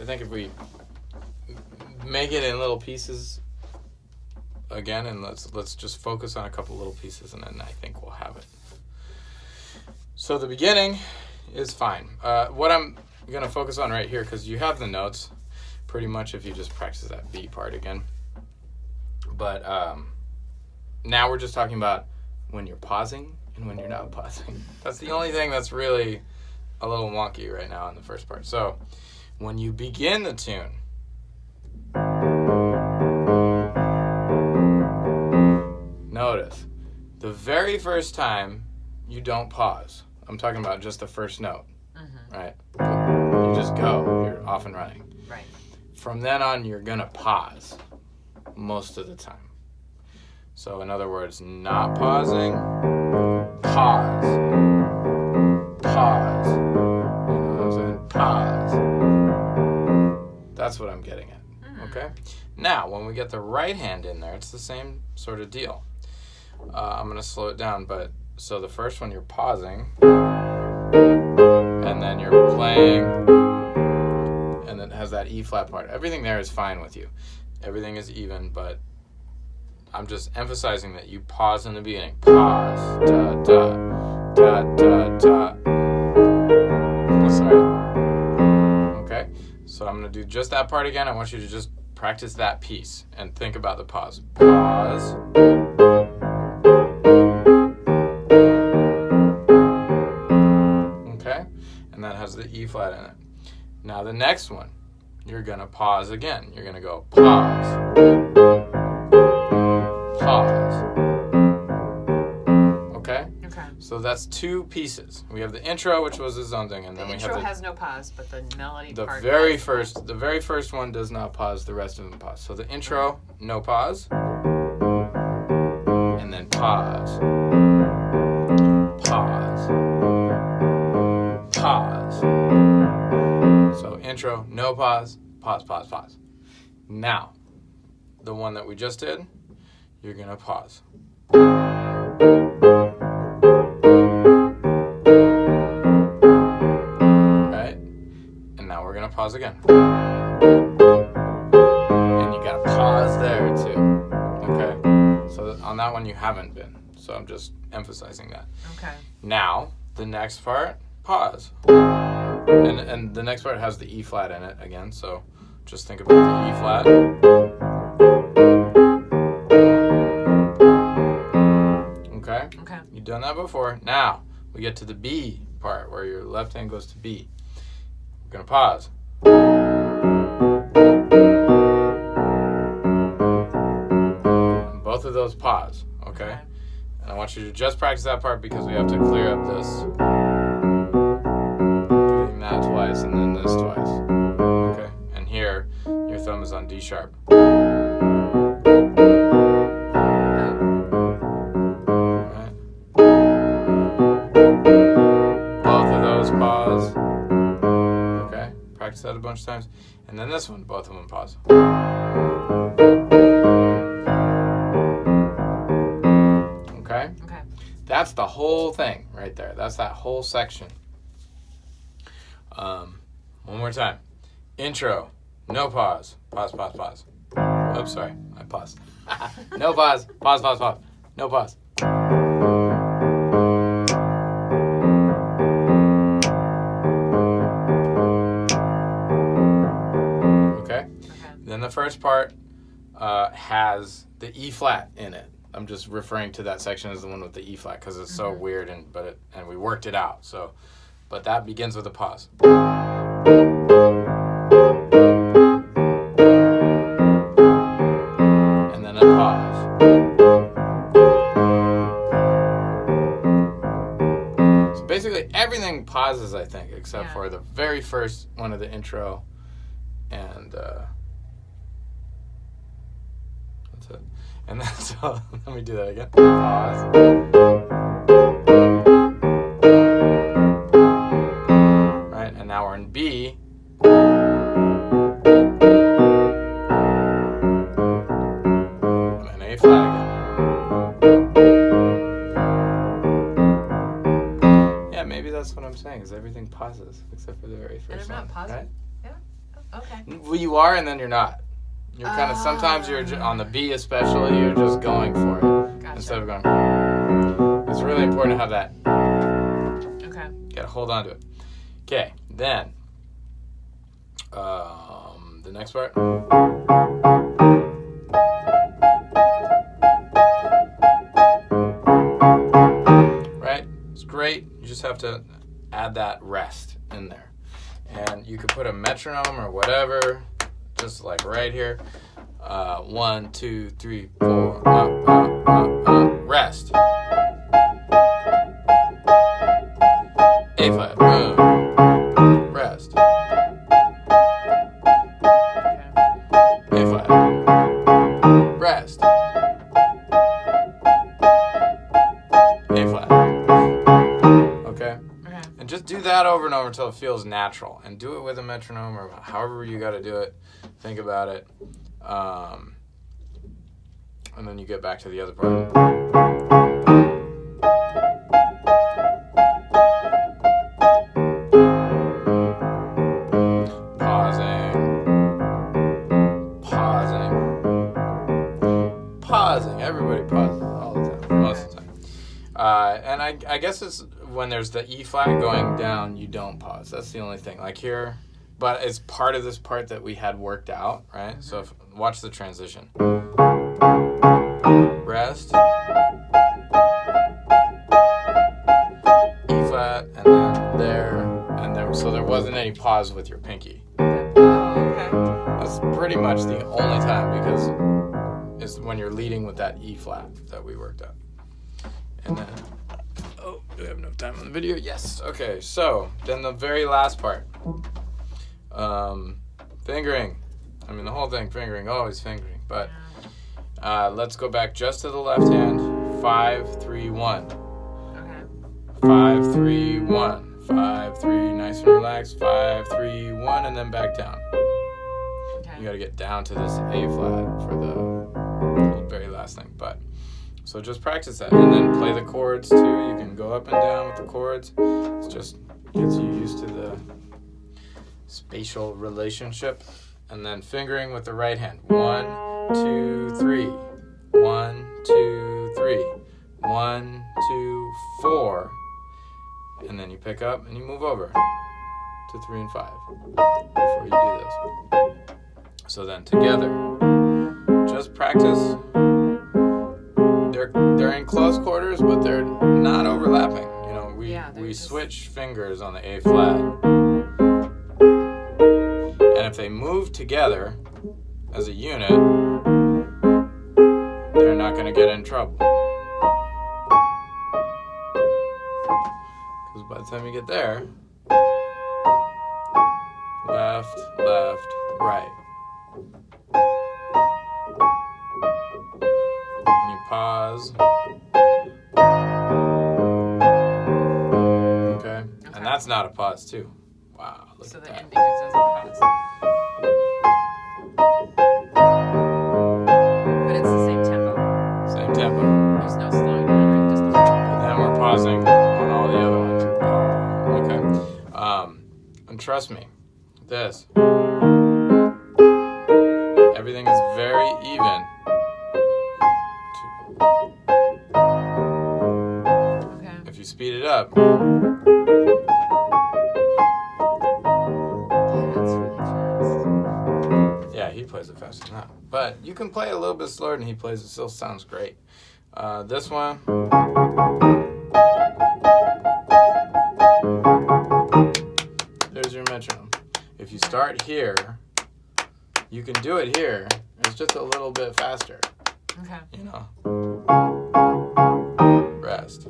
I think if we make it in little pieces again, and let's just focus on a couple little pieces, and then I think we'll have it. So the beginning is fine. What I'm going to focus on right here, because you have the notes pretty much if you just practice that B part again. But now we're just talking about when you're pausing and when you're not pausing. That's the only thing that's really a little wonky right now in the first part. So when you begin the tune, notice the very first time you don't pause. I'm talking about just the first note, right? You just go. You're off and running. Right. From then on, you're going to pause most of the time. So in other words, not pausing, pause, pause. You know what I'm saying? Pause. That's what I'm getting at. Okay? Now, when we get the right hand in there, it's the same sort of deal. I'm going to slow it down, but so the first one you're pausing, and then you're playing, and then it has that E flat part. Everything there is fine with you. Everything is even, but I'm just emphasizing that you pause in the beginning. Pause. Da, da, da, da, da. Sorry. Okay? So I'm going to do just that part again. I want you to just practice that piece and think about the pause. Pause. Okay? And that has the E flat in it. Now the next one, you're going to pause again. You're going to go pause. Pause. Okay? Okay. So that's two pieces. We have the intro, which was its own thing, and then we have The intro has no pause, but the melody the part. very first one does not pause. The rest of them pause. So the intro, no pause, and then pause, pause, pause. So intro, no pause, pause, pause, pause. Now, the one that we just did, you're gonna pause. Right? And now we're gonna pause again. And you gotta pause there too. Okay? So on that one you haven't been. So I'm just emphasizing that. Okay. Now, the next part, pause. And the next part has the E flat in it again, so just think about the E flat. Okay? Okay. You've done that before. Now, we get to the B part where your left hand goes to B. We're going to pause. And both of those pause, okay? And I want you to just practice that part because we have to clear up this. Doing that twice and then this twice. Okay? And here, your thumb is on D sharp. Practice that a bunch of times. And then this one, both of them pause. Okay? Okay. That's the whole thing right there. That's that whole section. One more time. Intro. No pause. Pause, pause, pause. Oops, sorry. I paused. No pause. Pause, pause, pause. No pause. Then the first part has the E flat in it. I'm just referring to that section as the one with the E flat because it's so weird, and we worked it out. So, but that begins with a pause. And then a pause. So basically everything pauses, I think, except for the very first one of the intro and and then, so let me do that again. Pause. Right, and now we're in B. And then A flat again. Yeah, maybe that's what I'm saying, is everything pauses except for the very first one. And I'm not pausing. Right? Yeah. Okay. Well, you are, and then you're not. You're kind of, sometimes you're on the B especially, you're just going for it. Gotcha. Instead of going. It's really important to have that. Okay. You gotta hold on to it. Okay, then. The next part. Right? It's great. You just have to add that rest in there. And you could put a metronome or whatever, just like right here. 1, 2, 3, 4. Rest. A flat. Boom. Rest. A flat. Rest. A flat. Okay? And just do that over and over until it feels natural. And do it with a metronome or however you got to do it. Think about it. And then you get back to the other part. Pausing. Everybody pauses all the time, most of the time. And I guess it's when there's the E flat going down, you don't pause. That's the only thing. Like here, but it's part of this part that we had worked out, right? Mm-hmm. So watch the transition. Rest. E flat, and then there, and there. So there wasn't any pause with your pinky. Okay. That's pretty much the only time, because it's when you're leading with that E flat that we worked out. And then, do we have enough time on the video? Yes. Okay, so then the very last part. Fingering. I mean, the whole thing, fingering, always fingering. But let's go back just to the left hand. 5, 3, 1. Okay. 5, 3, 1. 5, 3, nice and relaxed. 5, 3, 1, and then back down. Okay. You got to get down to this A flat for the very last thing. But so just practice that, and then play the chords too. You can go up and down with the chords. It just gets you used to the spatial relationship. And then fingering with the right hand. 1, 2, 3. 1, 2, 3. 1, 2, 4. And then you pick up and you move over to 3 and 5 before you do this. So then together, just practice. They're in close quarters, but they're not overlapping. You know, we switch fingers on the A flat. And if they move together as a unit, they're not going to get in trouble. Because by the time you get there, left, left, right. And you pause. Okay? And that's not a pause, too. Wow, look so at the that. ending is as a pause. But it's the same tempo. Same tempo. There's no slowing down, right? Just And then we're pausing on all the other ones. Okay. And trust me, this. Everything is very even. Okay. If you speed it up. He plays it faster than that. But you can play it a little bit slower than he plays. It still sounds great. This one. There's your metronome. If you start here, you can do it here. It's just a little bit faster. Okay. You know. Rest.